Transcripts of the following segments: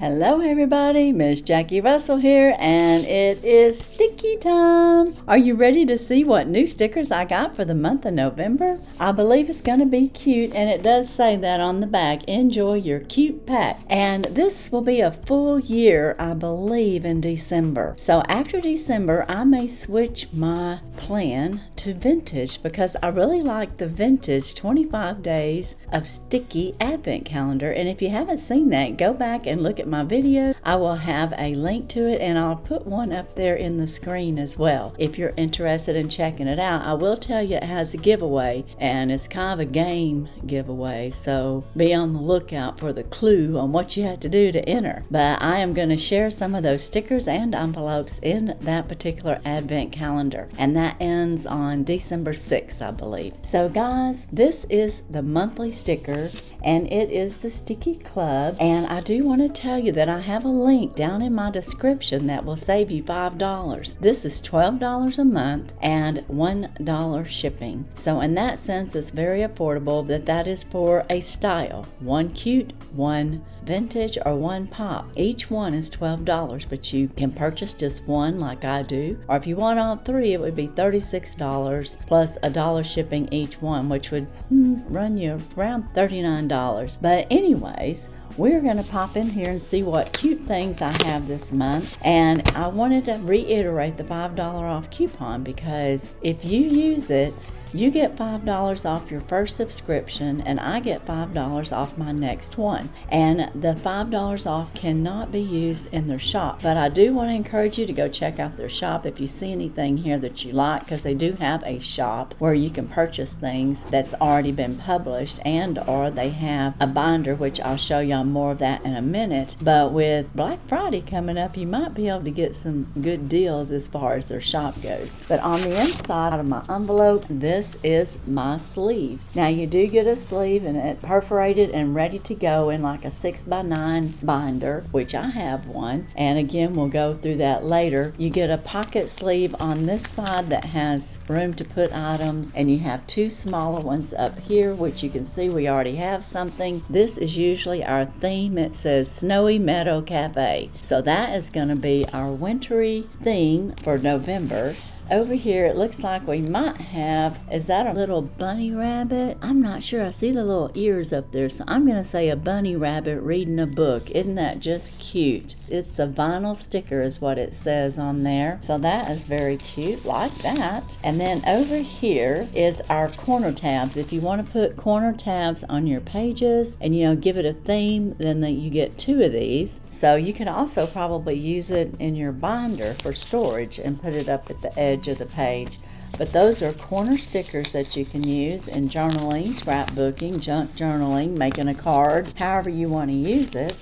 Hello everybody, Miss Jackie Russell here, and it is sticky time. Are you ready to see what new stickers I got for the month of November? I believe it's going to be cute, and it does say that on the back, enjoy your cute pack. And this will be a full year, I believe, in December. So after December, I may switch my plan to vintage because I really like the vintage 25 days of Stickii advent calendar. And if you haven't seen that, go back and look at my video. I will have a link to it, and I'll put one up there in the screen as well. If you're interested in checking it out, I will tell you it has a giveaway, and it's kind of a game giveaway, so be on the lookout for the clue on what you have to do to enter. But I am going to share some of those stickers and envelopes in that particular advent calendar, and that ends on December 6th, I believe. So guys, this is the monthly sticker, and it is the Stickii Club, and I do want to tell you that I have a link down in my description that will save you $5. This is $12 a month and $1 shipping. So in that sense, it's very affordable. That is for a style. One cute, one vintage, or one pop. Each one is $12, but you can purchase just one like I do. Or if you want all three, it would be $36 plus $1 shipping each one, which would run you around $39. But anyways, we're going to pop in here and see what cute things I have this month. And I wanted to reiterate the $5 off coupon, because if you use it, you get $5 off your first subscription, and I get $5 off my next one. And the $5 off cannot be used in their shop, but I do want to encourage you to go check out their shop if you see anything here that you like, because they do have a shop where you can purchase things that's already been published, and or they have a binder, which I'll show y'all more of that in a minute. But with Black Friday coming up, you might be able to get some good deals as far as their shop goes. But on the inside of my envelope, this is my sleeve. Now you do get a sleeve, and it's perforated and ready to go in like a 6x9 binder, which I have one, and again we'll go through that later. You get a pocket sleeve on this side that has room to put items, and you have two smaller ones up here, which you can see we already have something. This is usually our theme. It says Snowy Meadow Cafe, so that is going to be our wintry theme for November. Over here, it looks like we might have, is that a little bunny rabbit? I'm not sure. I see the little ears up there, so I'm going to say a bunny rabbit reading a book. Isn't that just cute? It's a vinyl sticker is what it says on there. So that is very cute, like that. And then over here is our corner tabs. If you want to put corner tabs on your pages and, give it a theme, then you get two of these. So you can also probably use it in your binder for storage and put it up at the edge of the page. But those are corner stickers that you can use in journaling, scrapbooking, junk journaling, making a card, however you want to use it.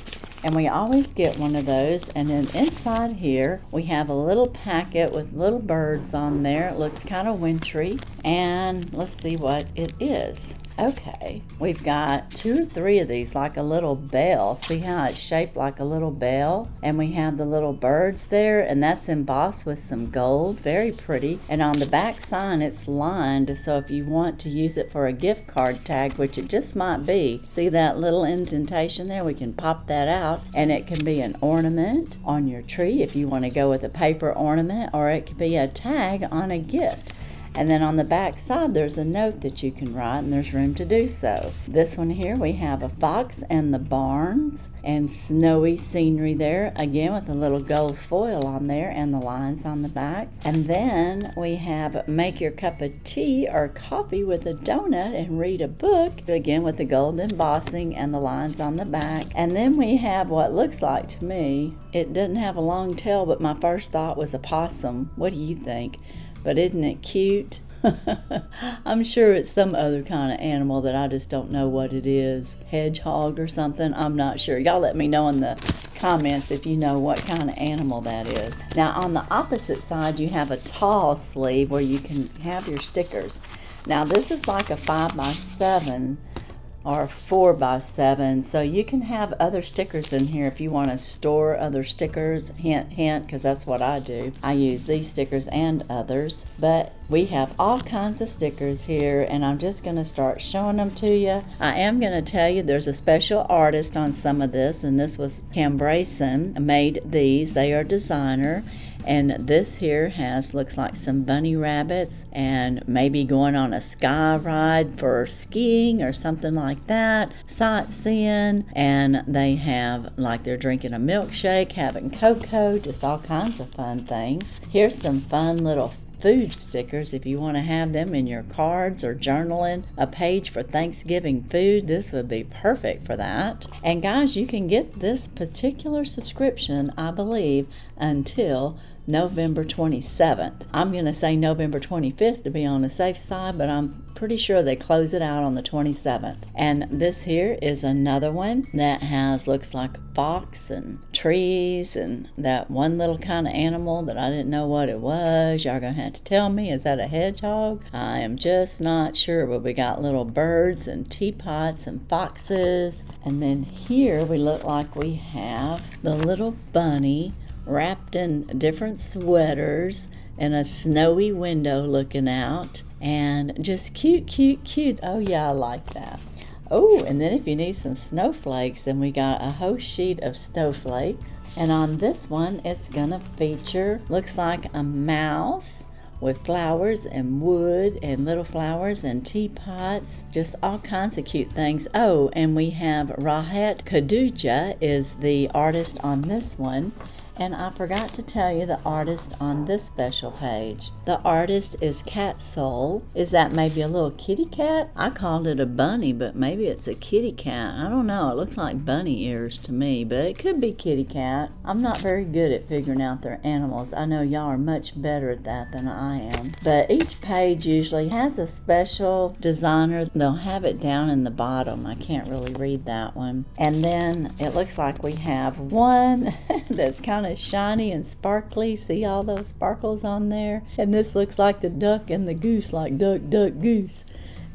And we always get one of those. And then inside here we have a little packet with little birds on there. It looks kind of wintry, and let's see what it is. Okay, we've got 2 or 3 of these, like a little bell. See how it's shaped like a little bell? And we have the little birds there, and that's embossed with some gold. Very pretty. And on the back side, it's lined, so if you want to use it for a gift card tag, which it just might be, see that little indentation there? We can pop that out, and it can be an ornament on your tree if you want to go with a paper ornament, or it could be a tag on a gift. And then on the back side, there's a note that you can write, and there's room to do so. This one here, we have a fox and the barns and snowy scenery there, again with a little gold foil on there and the lines on the back. And then we have make your cup of tea or coffee with a donut and read a book, again with the gold embossing and the lines on the back. And then we have what looks like to me, it doesn't have a long tail, but my first thought was a possum. What do you think? But isn't it cute? I'm sure it's some other kind of animal that I just don't know what it is. Hedgehog or something? I'm not sure. Y'all let me know in the comments if you know what kind of animal that is. Now on the opposite side, you have a tall sleeve where you can have your stickers. Now this is like a 5x7 or 4x7, so you can have other stickers in here if you want to store other stickers. Hint, hint, because that's what I do. I use these stickers and others, but We have all kinds of stickers here, and I'm just going to start showing them to you. I am going to tell you there's a special artist on some of this, and this was Cambrason made these. They are designer. And this here looks like some bunny rabbits and maybe going on a sky ride for skiing or something like that, sightseeing. And they have like they're drinking a milkshake, having cocoa, just all kinds of fun things. Here's some fun little food stickers if you want to have them in your cards or journaling. A page for Thanksgiving food, this would be perfect for that. And guys, you can get this particular subscription, I believe, until November 27th. I'm going to say November 25th to be on the safe side, but I'm pretty sure they close it out on the 27th. And this here is another one that looks like a fox and trees and that one little kind of animal that I didn't know what it was. Y'all gonna have to tell me, is that a hedgehog? I am just not sure, but we got little birds and teapots and foxes. And then here we look like we have the little bunny wrapped in different sweaters and a snowy window looking out, and just cute, cute, cute. Oh yeah, I like that. Oh, and then if you need some snowflakes, then we got a whole sheet of snowflakes. And on this one, it's gonna feature, looks like a mouse with flowers and wood and little flowers and teapots, just all kinds of cute things. Oh, and we have Rahat Kaduja is the artist on this one. And I forgot to tell you the artist on this special page. The artist is Cat Soul. Is that maybe a little kitty cat? I called it a bunny, but maybe it's a kitty cat. I don't know. It looks like bunny ears to me, but it could be kitty cat. I'm not very good at figuring out their animals. I know y'all are much better at that than I am. But each page usually has a special designer. They'll have it down in the bottom. I can't really read that one. And then it looks like we have one that's kind of shiny and sparkly. See all those sparkles on there? And this looks like the duck and the goose, like duck, duck, goose.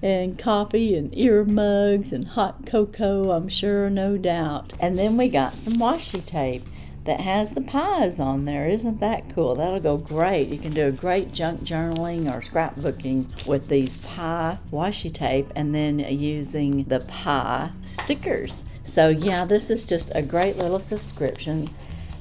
And coffee and ear mugs and hot cocoa, I'm sure, no doubt. And then we got some washi tape that has the pies on there. Isn't that cool? That'll go great. You can do a great junk journaling or scrapbooking with these pie washi tape and then using the pie stickers. So yeah, this is just a great little subscription.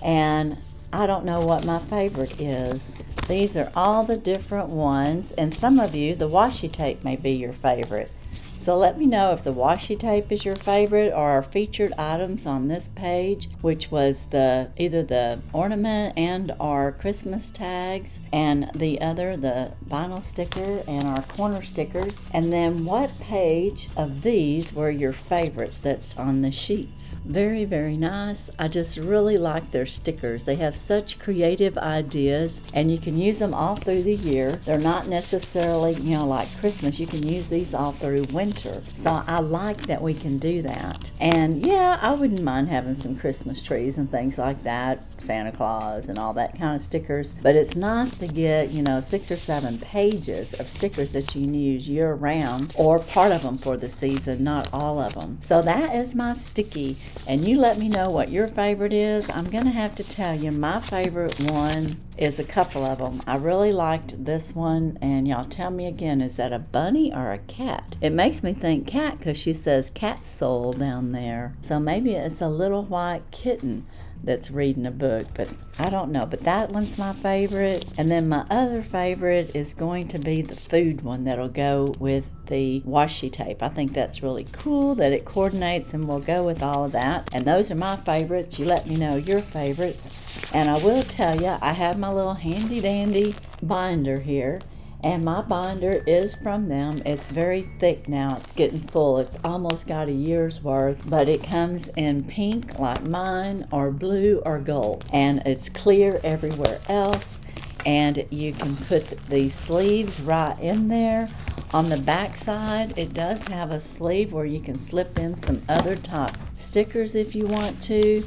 And I don't know what my favorite is. These are all the different ones, and some of you, the washi tape may be your favorite. So let me know if the washi tape is your favorite or our featured items on this page, which was either the ornament and our Christmas tags, and the other, the vinyl sticker and our corner stickers. And then what page of these were your favorites that's on the sheets? Very, very nice. I just really like their stickers. They have such creative ideas, and you can use them all through the year. They're not necessarily, like Christmas. You can use these all through winter. So I like that we can do that. And yeah, I wouldn't mind having some Christmas trees and things like that, Santa Claus and all that kind of stickers. But it's nice to get, 6 or 7 pages of stickers that you can use year round, or part of them for the season, not all of them. So that is my Stickii. And you let me know what your favorite is. I'm going to have to tell you my favorite one is a couple of them. I really liked this one, and y'all tell me again, is that a bunny or a cat? It makes me think cat because she says Cat Soul down there. So maybe it's a little white kitten that's reading a book, but I don't know. But that one's my favorite. And then my other favorite is going to be the food one that'll go with the washi tape. I think that's really cool that it coordinates and will go with all of that. And those are my favorites. You let me know your favorites. And I will tell you, I have my little handy dandy binder here. And my binder is from them. It's very thick now. It's getting full. It's almost got a year's worth. But it comes in pink like mine, or blue, or gold. And it's clear everywhere else. And you can put the sleeves right in there. On the back side, it does have a sleeve where you can slip in some other top stickers if you want to.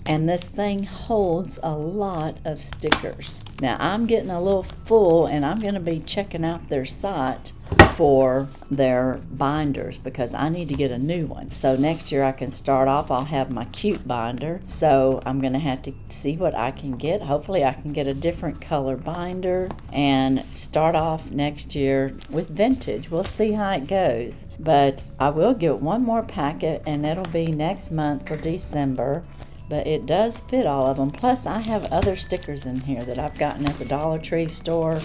And this thing holds a lot of stickers. Now I'm getting a little full, and I'm going to be checking out their site for their binders because I need to get a new one. So next year I can start off, I'll have my cute binder. So I'm going to have to see what I can get. Hopefully I can get a different color binder and start off next year with vintage. We'll see how it goes. But I will get one more packet and it'll be next month for December. But it does fit all of them. Plus I have other stickers in here that I've gotten at the Dollar Tree store.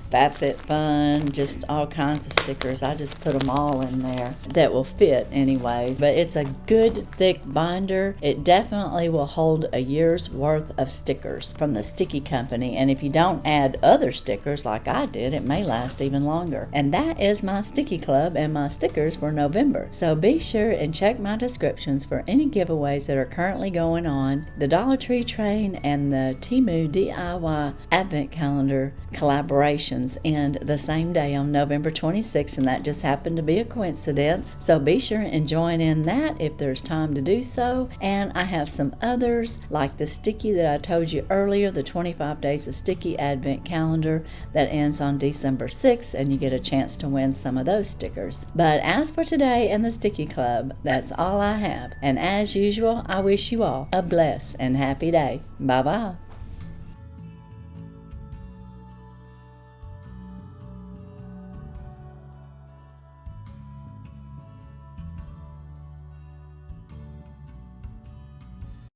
FabFitFun, just all kinds of stickers. I just put them all in there that will fit anyways. But it's a good thick binder. It definitely will hold a year's worth of stickers from the Stickii company. And if you don't add other stickers like I did, it may last even longer. And that is my Stickii Club and my stickers for November. So be sure and check my descriptions for any giveaways that are currently going on. The Dollar Tree train and the Temu DIY Advent Calendar collaboration end the same day on November 26th, and that just happened to be a coincidence. So be sure and join in that if there's time to do so. And I have some others like the Stickii that I told you earlier, the 25 Days of Stickii Advent Calendar that ends on December 6th, and you get a chance to win some of those stickers. But as for today and the Stickii Club, that's all I have. And as usual, I wish you all a blessed and happy day. Bye-bye.